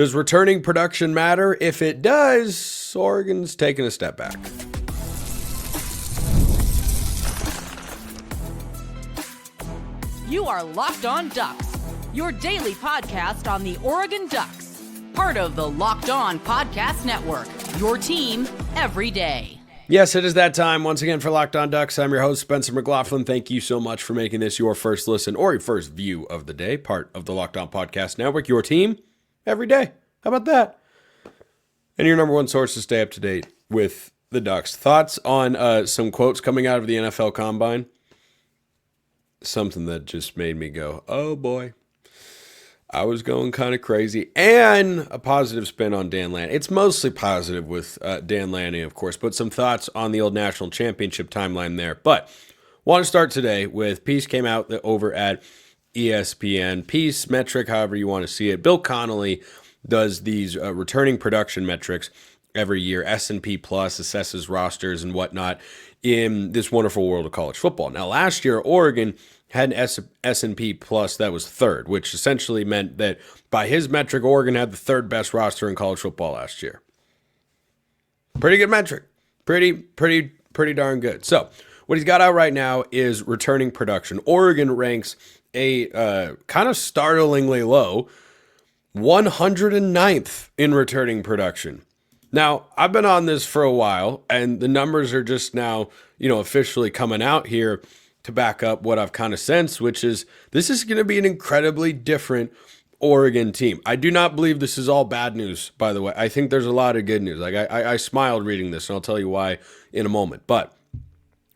Does returning production matter? If it does, Oregon's taking a step back. You are Locked On Ducks, your daily podcast on the Oregon Ducks. Part of the Locked On Podcast Network, your team every day. Yes, it is that time once again for Locked On Ducks. I'm your host, Spencer McLaughlin. Thank you so much for making this your first listen or your first view of the day, part of the Locked On Podcast Network, your team every day. How about that? And your number one source to stay up to date with the Ducks. Thoughts on some quotes coming out of the NFL Combine? Something that just made me go, oh boy. I was going kind of crazy. And a positive spin on Dan Lanning. It's mostly positive with Dan Lanning, of course, but some thoughts on the old national championship timeline there. But want to start today with piece came out over at ESPN. Piece, metric, however you want to see it. Bill Connelly does these returning production metrics every year. S&P Plus assesses rosters and whatnot in this wonderful world of college football. Now, last year, Oregon had an S&P Plus that was third, which essentially meant that by his metric, Oregon had the third best roster in college football last year. Pretty good metric. Pretty darn good. So what he's got out right now is returning production. Oregon ranks a kind of startlingly low 109th in returning production. Now, I've been on this for a while, and the numbers are just now, officially coming out here to back up what I've kind of sensed, which is this is going to be an incredibly different Oregon team. I do not believe this is all bad news, by the way. I think there's a lot of good news. Like I smiled reading this, and I'll tell you why in a moment. But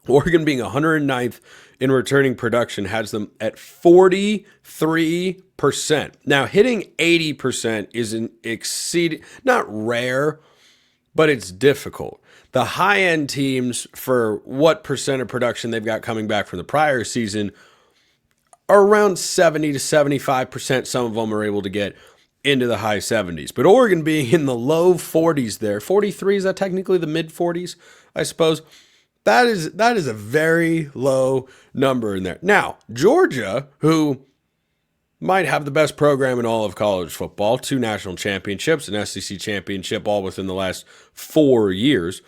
Oregon being 109th in returning production has them at 43%. Now, hitting 80% is not rare, but it's difficult. The high-end teams, for what percent of production they've got coming back from the prior season, are around 70 to 75%. Some of them are able to get into the high 70s. But Oregon being in the low 40s there, 43, is that technically the mid 40s, I suppose? That is a very low number in there. Now, Georgia, who might have the best program in all of college football, 2 national championships, an SEC championship, all within the last 4 years.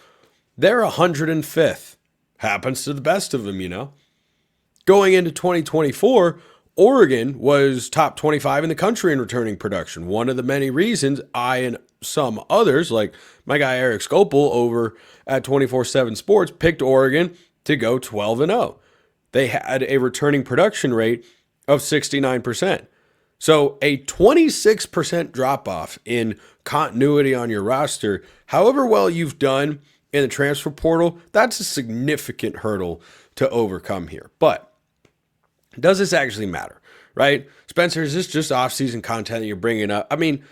They're 105th. Happens to the best of them, Going into 2024, Oregon was top 25 in the country in returning production. One of the many reasons I and some others, like my guy Eric Scopel over at 24/7 Sports, picked Oregon to go 12-0. They had a returning production rate of 69%. So a 26% drop-off in continuity on your roster, however well you've done in the transfer portal, that's a significant hurdle to overcome here. But does this actually matter, right? Spencer, is this just off-season content that you're bringing up? I mean,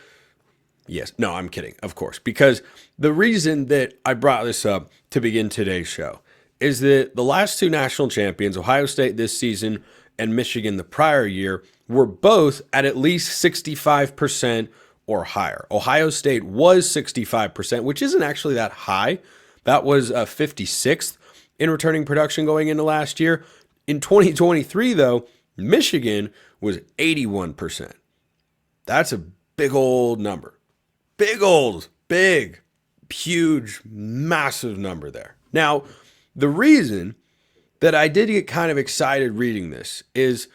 yes. No, I'm kidding, of course, because the reason that I brought this up to begin today's show is that the last 2 national champions, Ohio State this season and Michigan the prior year, were both at least 65% or higher. Ohio State was 65%, which isn't actually that high. That was 56th in returning production going into last year. In 2023, though, Michigan was 81%. That's a big old number. Big, huge, massive number there. Now, the reason that I did get kind of excited reading this is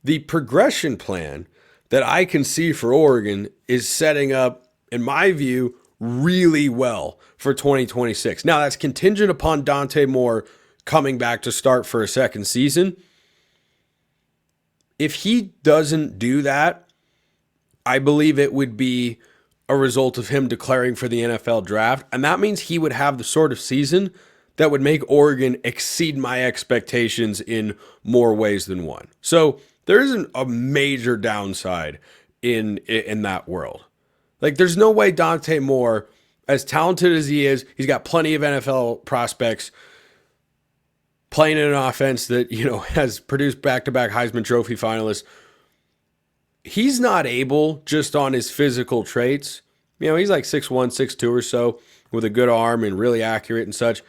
the progression plan that I can see for Oregon is setting up, in my view, really well for 2026. Now, that's contingent upon Dante Moore coming back to start for a second season. If he doesn't do that, I believe it would be a result of him declaring for the NFL draft, and that means he would have the sort of season that would make Oregon exceed my expectations in more ways than one. So there isn't a major downside in that world. Like, there's no way Dante Moore, as talented as he is, he's got plenty of NFL prospects, playing in an offense that, has produced back-to-back Heisman Trophy finalists. He's not able, just on his physical traits, he's like 6'1", 6'2" or so, with a good arm and really accurate and such.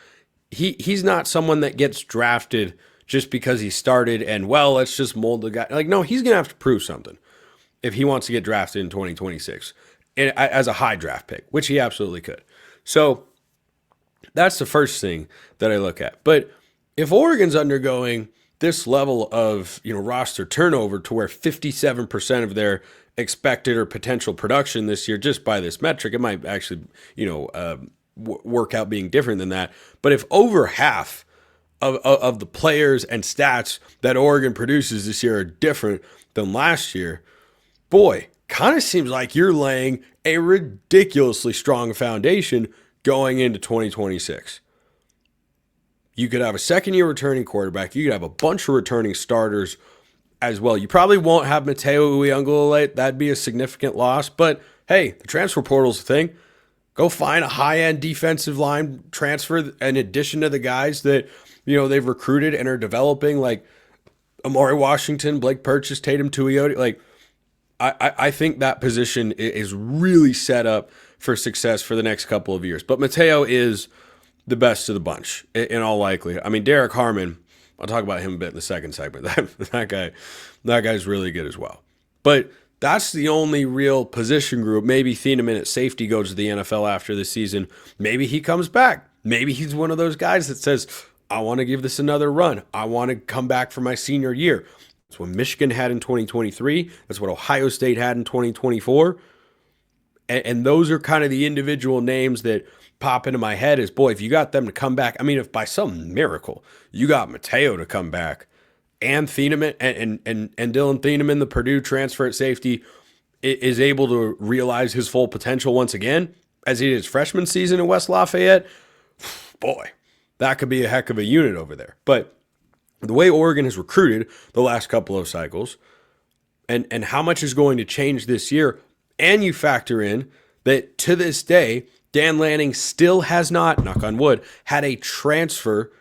He's not someone that gets drafted just because he started and, let's just mold the guy. Like, no, he's going to have to prove something if he wants to get drafted in 2026. as a high draft pick, which he absolutely could. So that's the first thing that I look at. But if Oregon's undergoing this level of roster turnover to where 57% of their expected or potential production this year, just by this metric, it might actually work out being different than that. But if over half of the players and stats that Oregon produces this year are different than last year, boy, kind of seems like you're laying a ridiculously strong foundation going into 2026. You could have a second-year returning quarterback. You could have a bunch of returning starters as well. You probably won't have Mateo Uiagalelei. That'd be a significant loss. But, hey, the transfer portal's a thing. Go find a high-end defensive line transfer in addition to the guys that, they've recruited and are developing, like Amari Washington, Blake Purchase, Tatum Tuioti. Like, I think that position is really set up for success for the next couple of years. But Mateo is the best of the bunch in all likelihood. I mean, Derek Harmon, I'll talk about him a bit in the second segment. That guy's really good as well. But that's the only real position group. Maybe Thieneman at safety goes to the NFL after the season. Maybe he comes back. Maybe he's one of those guys that says, I want to give this another run. I want to come back for my senior year. That's what Michigan had in 2023. That's what Ohio State had in 2024. And those are kind of the individual names that pop into my head is, boy, if you got them to come back, I mean, if by some miracle you got Mateo to come back and Thieneman and Dylan Thieneman, the Purdue transfer at safety, is able to realize his full potential once again, as he did his freshman season in West Lafayette, boy, that could be a heck of a unit over there. But the way Oregon has recruited the last couple of cycles and how much is going to change this year, and you factor in that to this day, Dan Lanning still has not, knock on wood, had a transfer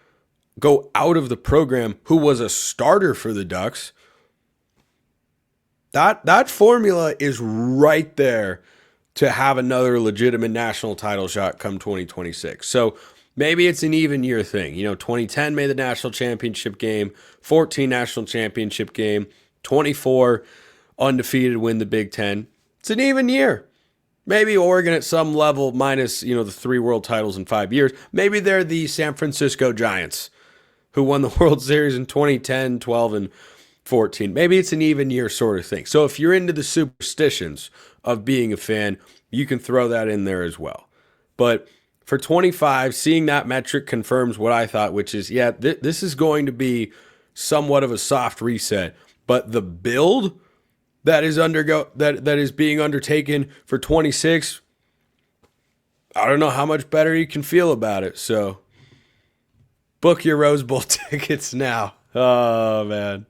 go out of the program who was a starter for the Ducks. That formula is right there to have another legitimate national title shot come 2026. So maybe it's an even year thing. 2010 made the national championship game, 14 national championship game, 24 undefeated win the Big Ten. It's an even year. Maybe Oregon at some level, minus, the 3 world titles in 5 years, maybe they're the San Francisco Giants who won the World Series in 2010, 12, and 14. Maybe it's an even year sort of thing. So if you're into the superstitions of being a fan, you can throw that in there as well. But for 25, seeing that metric confirms what I thought, which is, this is going to be somewhat of a soft reset. But the build that is being undertaken for 26, I don't know how much better you can feel about it. So book your Rose Bowl tickets now. Oh, man.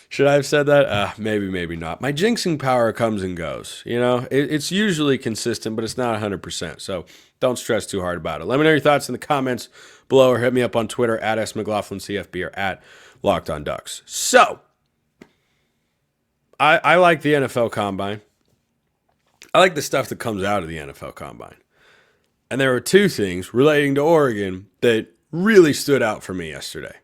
Should I have said that? Maybe, maybe not. My jinxing power comes and goes. It's usually consistent, but it's not 100%. So don't stress too hard about it. Let me know your thoughts in the comments below, or hit me up on Twitter at @SMcLaughlinCFB or at Locked On Ducks. So I like the NFL Combine. I like the stuff that comes out of the NFL Combine. And there were 2 things relating to Oregon that really stood out for me yesterday.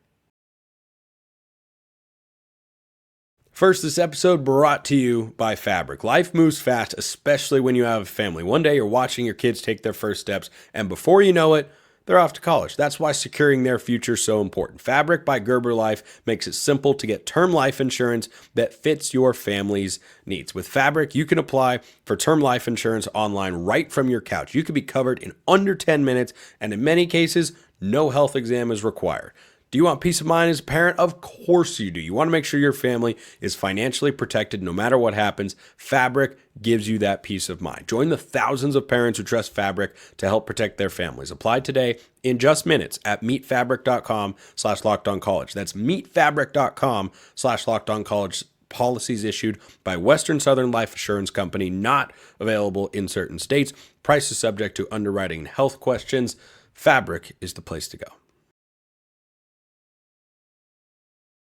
First, this episode brought to you by Fabric. Life moves fast, especially when you have a family. One day you're watching your kids take their first steps, and before you know it, they're off to college. That's why securing their future is so important. Fabric by Gerber Life makes it simple to get term life insurance that fits your family's needs. With Fabric, you can apply for term life insurance online right from your couch. You can be covered in under 10 minutes, and in many cases, no health exam is required. Do you want peace of mind as a parent? Of course you do. You want to make sure your family is financially protected no matter what happens. Fabric gives you that peace of mind. Join the thousands of parents who trust Fabric to help protect their families. Apply today in just minutes at meetfabric.com/lockedoncollege. That's meetfabric.com/lockedoncollege. Policies issued by Western Southern Life Assurance Company, not available in certain states. Price is subject to underwriting and health questions. Fabric is the place to go.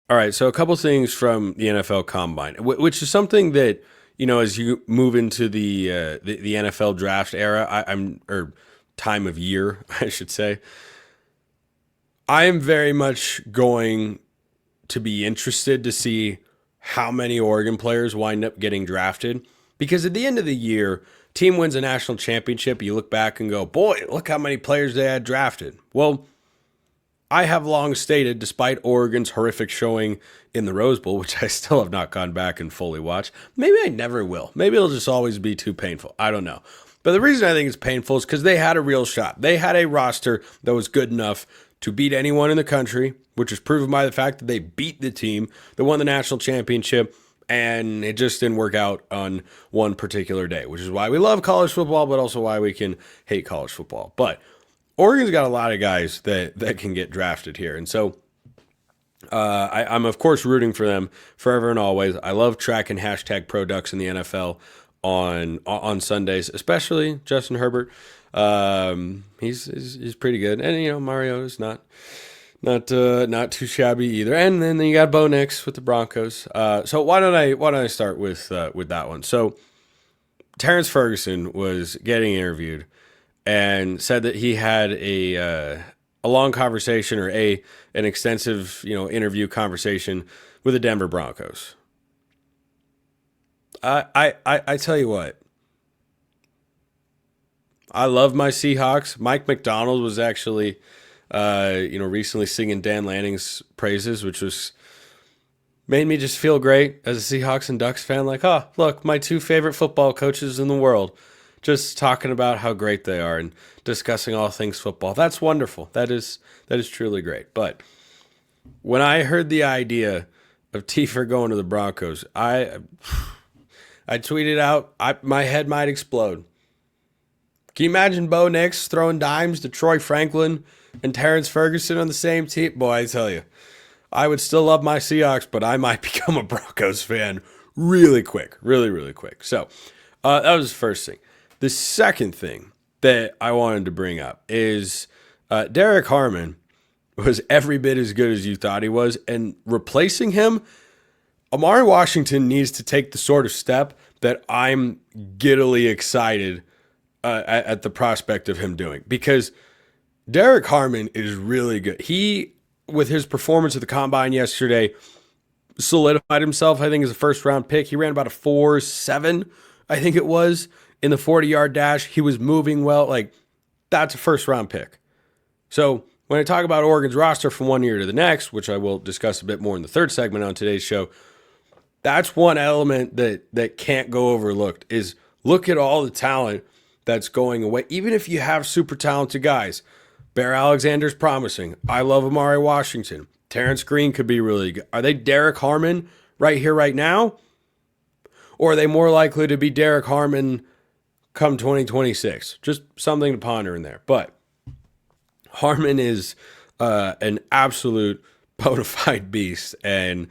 All right, so a couple things from the NFL Combine, which is something that, as you move into the NFL draft era, or time of year, I should say, I am very much going to be interested to see how many Oregon players wind up getting drafted, because at the end of the year, team wins a national championship, you look back and go, boy, look how many players they had drafted. Well, I have long stated, despite Oregon's horrific showing in the Rose Bowl, which I still have not gone back and fully watched, maybe I never will. Maybe it'll just always be too painful. I don't know. But the reason I think it's painful is because they had a real shot. They had a roster that was good enough to beat anyone in the country, which is proven by the fact that they beat the team that won the national championship, and it just didn't work out on one particular day, which is why we love college football, but also why we can hate college football. But Oregon's got a lot of guys that can get drafted here. And so I'm, of course, rooting for them forever and always. I love tracking hashtag #ProDucks in the NFL on Sundays, especially Justin Herbert. He's pretty good. And, Mariota's not too shabby either. And then you got Bo Nix with the Broncos. So why don't I start with that one? So Terrence Ferguson was getting interviewed and said that he had a long conversation or an extensive, interview conversation with the Denver Broncos. I tell you what, I love my Seahawks. Mike McDonald was actually, recently singing Dan Lanning's praises, which made me just feel great as a Seahawks and Ducks fan. Like, oh, look, my two favorite football coaches in the world, just talking about how great they are and discussing all things football. That's wonderful. That is truly great. But when I heard the idea of Tiefer going to the Broncos, I tweeted out, my head might explode. Can you imagine Bo Nix throwing dimes to Troy Franklin and Terrence Ferguson on the same team? Boy, I tell you, I would still love my Seahawks, but I might become a Broncos fan really quick, really, really quick. So that was the first thing. The second thing that I wanted to bring up is Derek Harmon was every bit as good as you thought he was, and replacing him, Amari Washington needs to take the sort of step that I'm giddily excited at the prospect of him doing, because Derek Harmon is really good. He, with his performance at the Combine yesterday, solidified himself, I think, as a first-round pick. He ran about a 4.7, I think it was, in the 40-yard dash. He was moving well. Like, that's a first-round pick. So when I talk about Oregon's roster from one year to the next, which I will discuss a bit more in the third segment on today's show, that's one element that can't go overlooked, is look at all the talent that's going away. Even if you have super talented guys, Bear Alexander's promising. I love Amari Washington. Terrence Green could be really good. Are they Derek Harmon right here, right now? Or are they more likely to be Derek Harmon come 2026? Just something to ponder in there. But Harmon is an absolute bona fide beast, and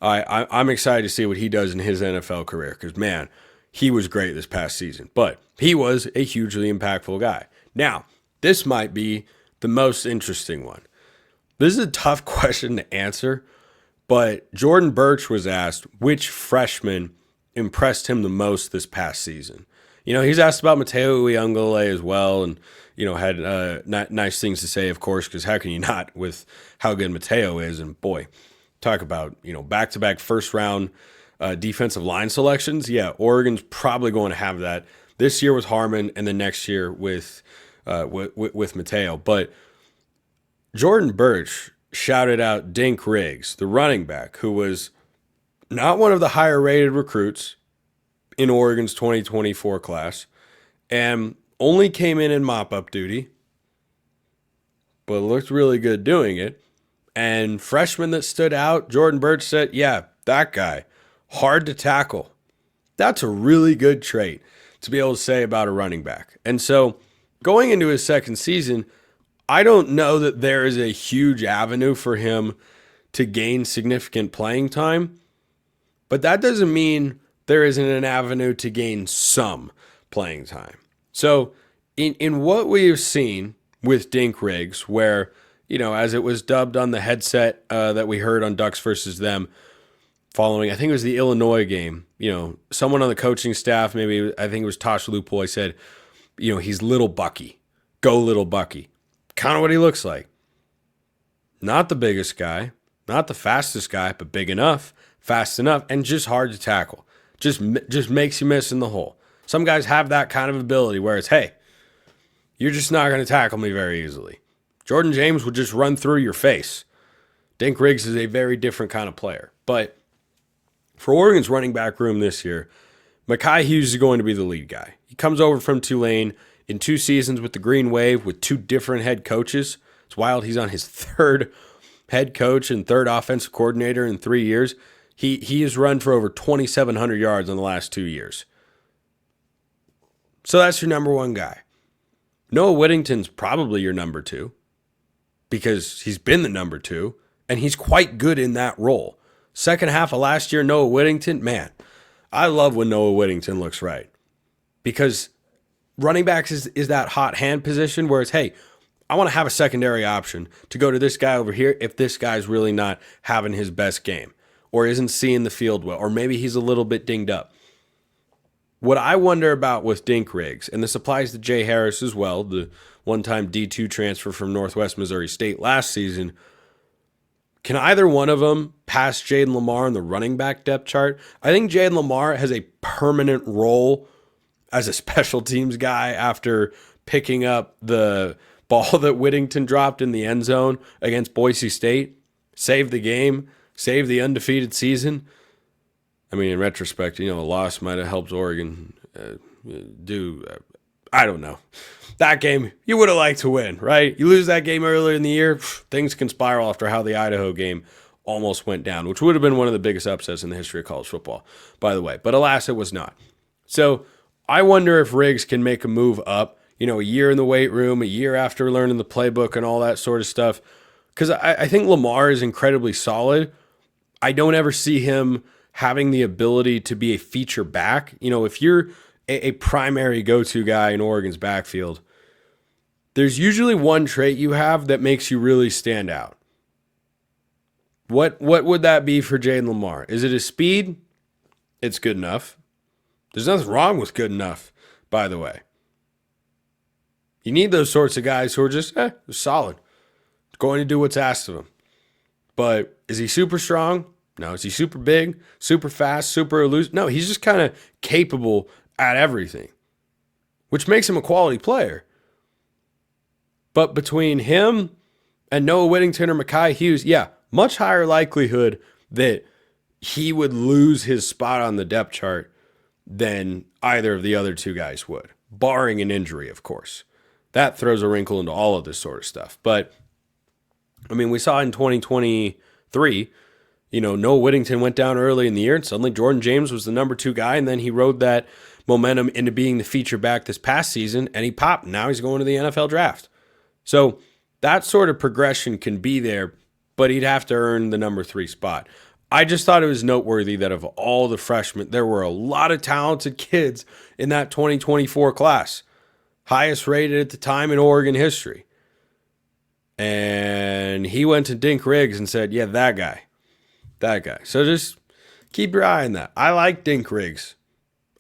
I'm excited to see what he does in his NFL career, because, man, he was great this past season. But he was a hugely impactful guy. Now, this might be the most interesting one. This is a tough question to answer, but Jordan Birch was asked which freshman impressed him the most this past season. He's asked about Mateo Uiagalelei as well, and, had nice things to say, of course, because how can you not with how good Mateo is? And, boy, talk about, back-to-back first-round defensive line selections. Yeah, Oregon's probably going to have that this year with Harmon and the next year with Mateo. But Jordan Birch shouted out Dink Riggs, the running back, who was not one of the higher-rated recruits in Oregon's 2024 class, and only came in mop-up duty, but looked really good doing it. And freshman that stood out, Jordan Birch said, yeah, that guy, hard to tackle. That's a really good trait to be able to say about a running back. And so going into his second season, I don't know that there is a huge avenue for him to gain significant playing time, but that doesn't mean there isn't an avenue to gain some playing time. So in what we have seen with Dink Riggs, where, as it was dubbed on the headset that we heard on Ducks versus them following, I think it was the Illinois game, someone on the coaching staff, maybe I think it was Tosh Lupoy, said, he's little Bucky. Go little Bucky. Kind of what he looks like. Not the biggest guy, not the fastest guy, but big enough, fast enough, and just hard to tackle. Just makes you miss in the hole. Some guys have that kind of ability where it's, hey, you're just not going to tackle me very easily. Jordan James would just run through your face. Dink Riggs is a very different kind of player. But for Oregon's running back room this year, Mekhi Hughes is going to be the lead guy. He comes over from Tulane in 2 seasons with the Green Wave with 2 different head coaches. It's wild. He's on his 3rd head coach and 3rd offensive coordinator in 3 years. He has run for over 2,700 yards in the last 2 years. So that's your number 1 guy. Noah Whittington's probably your number 2 because he's been the number 2, and he's quite good in that role. Second half of last year, Noah Whittington, man, I love when Noah Whittington looks right because running backs is that hot hand position where it's, hey, I want to have a secondary option to go to this guy over here if this guy's really not having his best game or isn't seeing the field well, or maybe he's a little bit dinged up. What I wonder about with Dink Riggs, and this applies to Jay Harris as well, the one-time D2 transfer from Northwest Missouri State last season, can either one of them pass Jaden Lamar in the running back depth chart? I think Jaden Lamar has a permanent role as a special teams guy after picking up the ball that Whittington dropped in the end zone against Boise State, saved the game, saved the undefeated season. I mean, in retrospect, a loss might have helped Oregon I don't know. That game, you would have liked to win, right? You lose that game earlier in the year, things can spiral after how the Idaho game almost went down, which would have been one of the biggest upsets in the history of college football, by the way. But alas, it was not. So I wonder if Riggs can make a move up, a year in the weight room, a year after learning the playbook and all that sort of stuff. Because I think Lamar is incredibly solid. I don't ever see him having the ability to be a feature back. If you're a primary go-to guy in Oregon's backfield, there's usually one trait you have that makes you really stand out. What would that be for Jaden Lamar? Is it his speed? It's good enough. There's nothing wrong with good enough, by the way. You need those sorts of guys who are just solid, going to do what's asked of him. But is he super strong? No. Is he super big, super fast, super elusive? No, he's just kind of capable at everything, which makes him a quality player. But between him and Noah Whittington or Mekhi Hughes, much higher likelihood that he would lose his spot on the depth chart than either of the other 2 guys would, barring an injury, of course. That throws a wrinkle into all of this sort of stuff. But, I mean, we saw in 2023, Noah Whittington went down early in the year, and suddenly Jordan James was the number 2 guy, and then he rode that momentum into being the feature back this past season, and he popped. Now he's going to the NFL draft. So that sort of progression can be there, but he'd have to earn the number 3 spot. I just thought it was noteworthy that of all the freshmen, there were a lot of talented kids in that 2024 class. Highest rated at the time in Oregon history. And he went to Dink Riggs and said, that guy. So just keep your eye on that. I like Dink Riggs.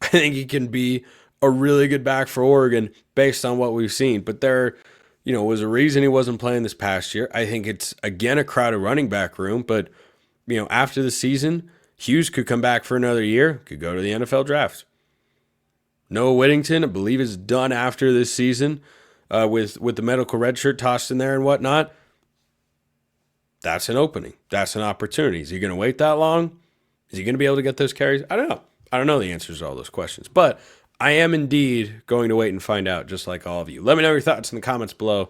I think he can be a really good back for Oregon based on what we've seen. But there, was a reason he wasn't playing this past year. I think it's, again, a crowded running back room. But, after the season, Hughes could come back for another year, could go to the NFL draft. Noah Whittington, I believe, is done after this season with the medical red shirt tossed in there and whatnot. That's an opening. That's an opportunity. Is he going to wait that long? Is he going to be able to get those carries? I don't know. I don't know the answers to all those questions. But I am indeed going to wait and find out, just like all of you. Let me know your thoughts in the comments below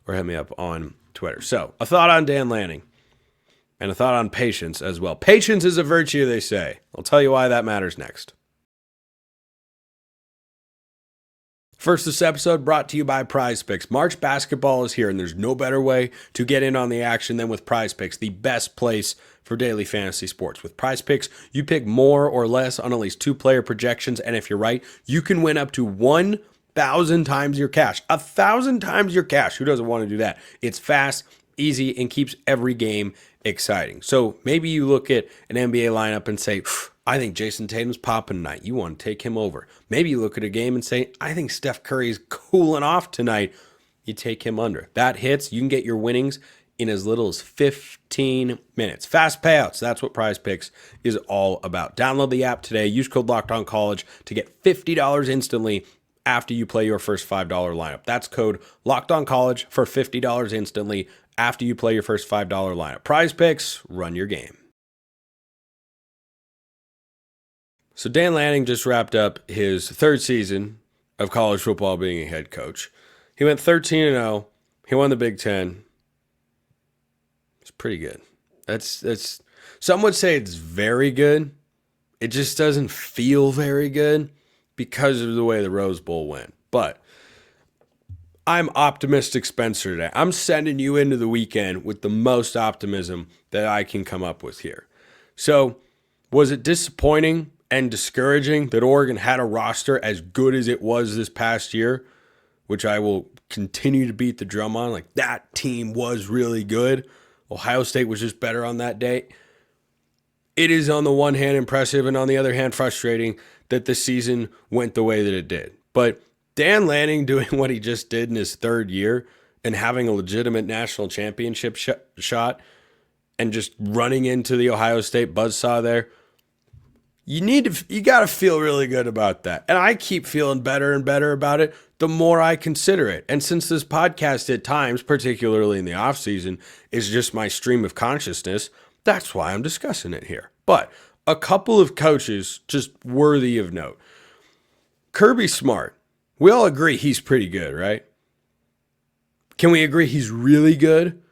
or hit me up on Twitter. So, a thought on Dan Lanning and a thought on patience as well. Patience is a virtue, they say. I'll tell you why that matters next. First, this episode brought to you by Prize Picks. March basketball is here, and there's no better way to get in on the action than with Prize Picks, the best place for daily fantasy sports. With Prize Picks, you pick more or less on at least 2 player projections, and if you're right, you can win up to 1,000 times your cash. 1,000 times your cash. Who doesn't want to do that? It's fast, easy, and keeps every game exciting. So maybe you look at an NBA lineup and say, I think Jason Tatum's popping tonight. You want to take him over. Maybe you look at a game and say, I think Steph Curry's cooling off tonight. You take him under. That hits. You can get your winnings in as little as 15 minutes. Fast payouts. That's what Prize Picks is all about. Download the app today. Use code LOCKEDONCollege to get $50 instantly after you play your first $5 lineup. That's code LOCKEDONCollege for $50 instantly after you play your first $5 lineup. Prize Picks, run your game. So Dan Lanning just wrapped up his third season of college football being a head coach. He went 13-0. He won the Big Ten. It's pretty good. That's some would say it's very good. It just doesn't feel very good because of the way the Rose Bowl went. But I'm optimistic Spencer today. I'm sending you into the weekend with the most optimism that I can come up with here. So, was it disappointing and discouraging that Oregon had a roster as good as it was this past year, which I will continue to beat the drum on? Like, that team was really good. Ohio State was just better on that day. It is on the one hand impressive and on the other hand frustrating that the season went the way that it did. But Dan Lanning doing what he just did in his third year and having a legitimate national championship shot and just running into the Ohio State buzzsaw there, you got to feel really good about that. And I keep feeling better and better about it the more I consider it. And since this podcast at times, particularly in the off season, is just my stream of consciousness, that's why I'm discussing it here. But a couple of coaches just worthy of note. Kirby Smart. We all agree he's pretty good, right? Can we agree he's really good?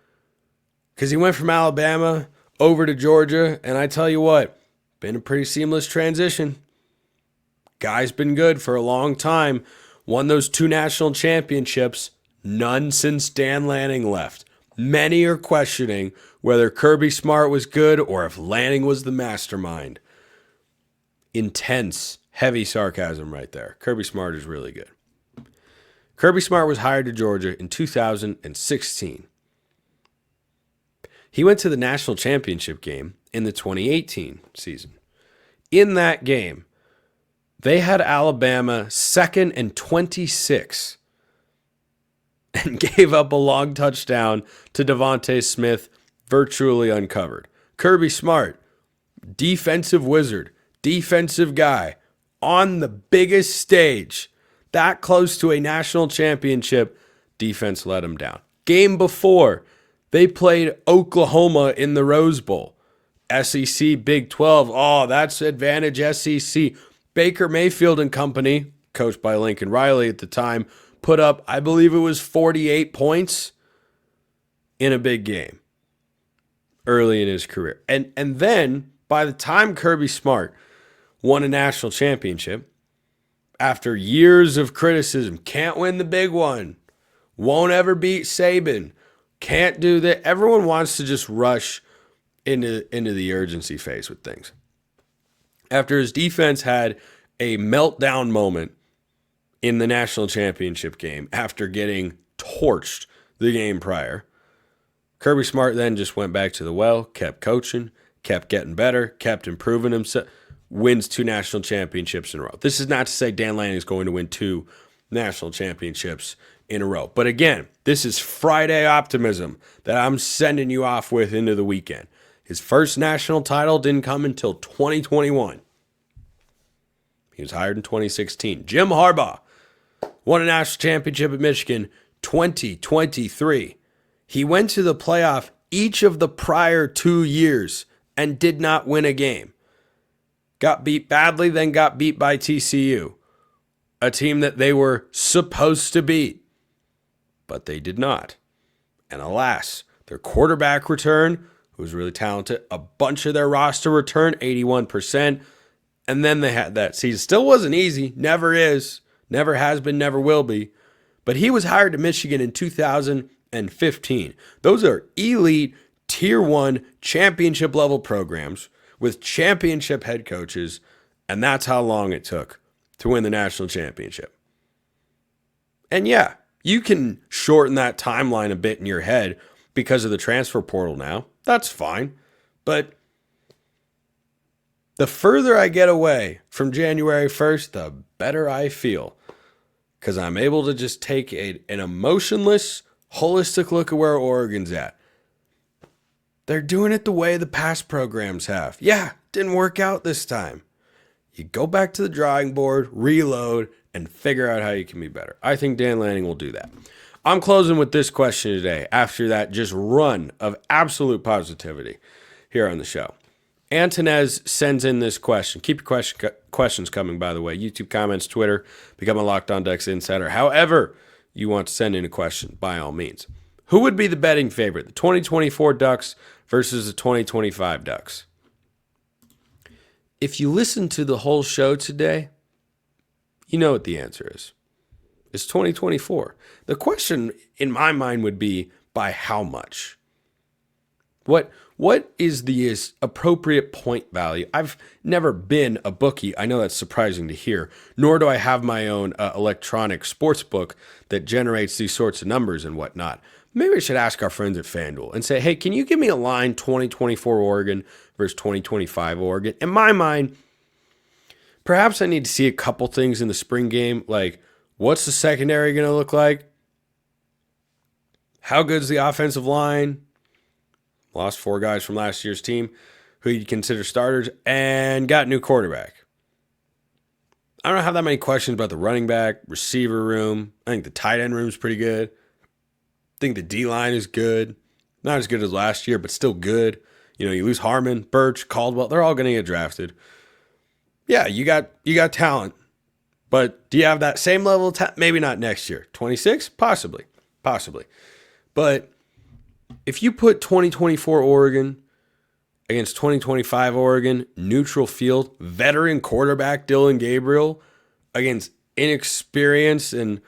Because he went from Alabama over to Georgia, and I tell you what, been a pretty seamless transition. Guy's been good for a long time. Won those 2 national championships, none since Dan Lanning left. Many are questioning whether Kirby Smart was good or if Lanning was the mastermind. Intense, heavy sarcasm right there. Kirby Smart is really good. Kirby Smart was hired to Georgia in 2016. He went to the national championship game in the 2018 season. In that game, they had Alabama 2nd and 26 and gave up a long touchdown to Devontae Smith, virtually uncovered. Kirby Smart, defensive wizard, defensive guy, on the biggest stage, that close to a national championship, defense let him down. Game before, they played Oklahoma in the Rose Bowl. SEC, Big 12, oh, that's advantage SEC. Baker Mayfield and company, coached by Lincoln Riley at the time, put up, I believe it was 48 points in a big game early in his career. And then, by the time Kirby Smart won a national championship, after years of criticism, can't win the big one, won't ever beat Saban, can't do that. Everyone wants to just rush into the urgency phase with things. After his defense had a meltdown moment in the national championship game after getting torched the game prior, Kirby Smart then just went back to the well, kept coaching, kept getting better, kept improving himself, wins 2 national championships in a row. This is not to say Dan Lanning is going to win 2 national championships in a row. But again, this is Friday optimism that I'm sending you off with into the weekend. His first national title didn't come until 2021. He was hired in 2016. Jim Harbaugh won a national championship at Michigan 2023. He went to the playoff each of the prior 2 years and did not win a game. Got beat badly, then got beat by TCU, a team that they were supposed to beat, but they did not. And alas, their quarterback return, who was really talented, a bunch of their roster return, 81%, and then they had that season. Still wasn't easy, never is, never has been, never will be, but he was hired to Michigan in 2015. Those are elite, tier 1, championship level programs with championship head coaches, and that's how long it took to win the national championship. And yeah, you can shorten that timeline a bit in your head because of the transfer portal now. That's fine. But the further I get away from January 1st, the better I feel. Because I'm able to just take an emotionless, holistic look at where Oregon's at. They're doing it the way the past programs have. Yeah, didn't work out this time. You go back to the drawing board, reload, and figure out how you can be better. I think Dan Lanning will do that. I'm closing with this question today after that just run of absolute positivity here on the show. Antonez sends in this question. Keep your questions coming, by the way. YouTube comments, Twitter, become a Locked On Ducks insider. However you want to send in a question, by all means. Who would be the betting favorite, the 2024 Ducks versus the 2025 Ducks? If you listen to the whole show today, you know what the answer is. It's 2024. The question in my mind would be, by how much? What is the appropriate point value? I've never been a bookie. I know that's surprising to hear. Nor do I have my own electronic sports book that generates these sorts of numbers and whatnot. Maybe we should ask our friends at FanDuel and say, hey, can you give me a line 2024 Oregon versus 2025 Oregon? In my mind, perhaps I need to see a couple things in the spring game, like what's the secondary going to look like? How good's the offensive line? Lost 4 guys from last year's team who you'd consider starters and got a new quarterback. I don't have that many questions about the running back, receiver room. I think the tight end room is pretty good. I think the D-line is good. Not as good as last year, but still good. You know, you lose Harmon, Birch, Caldwell. They're all going to get drafted. Yeah, you got talent. But do you have that same level of talent? Maybe not next year. 26? Possibly. But if you put 2024 Oregon against 2025 Oregon, neutral field, veteran quarterback Dylan Gabriel against inexperienced and,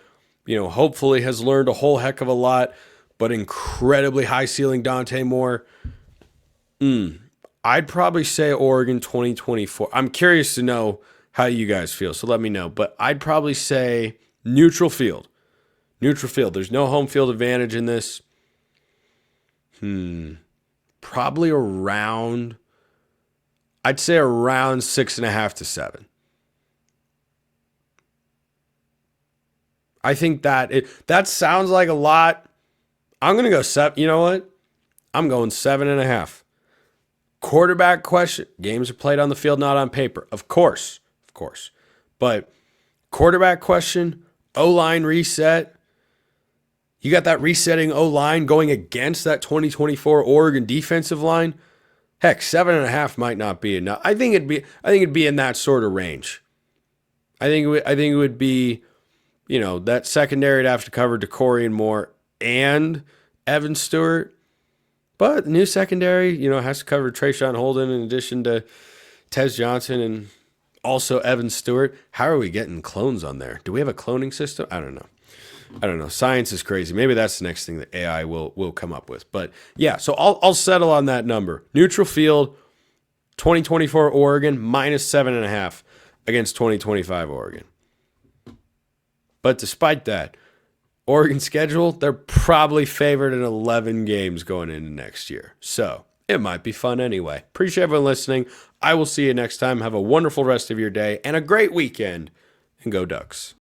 you know, hopefully has learned a whole heck of a lot, but incredibly high ceiling Dante Moore, I'd probably say Oregon 2024. I'm curious to know how you guys feel, so let me know. But I'd probably say neutral field. Neutral field. There's no home field advantage in this. Probably around, I'd say around 6.5 to 7. I think that sounds like a lot. I'm going to go 7. You know what? I'm going 7.5. Quarterback question. Games are played on the field, not on paper. Of course. But quarterback question, O-line reset. You got that resetting O-line going against that 2024 Oregon defensive line. Heck, 7.5 might not be enough. I think it'd be in that sort of range. I think it would be, you know, that secondary to have to cover DeCorian Moore and Evan Stewart. But the new secondary, you know, has to cover Trayshawn Holden in addition to Tez Johnson and also Evan Stewart. How are we getting clones on there? Do we have a cloning system? I don't know. Science is crazy. Maybe that's the next thing that AI will come up with. But yeah, so I'll settle on that number. Neutral field, 2024 Oregon minus 7.5 against 2025 Oregon. But despite that, Oregon schedule, they're probably favored in 11 games going into next year. So it might be fun anyway. Appreciate everyone listening. I will see you next time. Have a wonderful rest of your day and a great weekend. And go Ducks.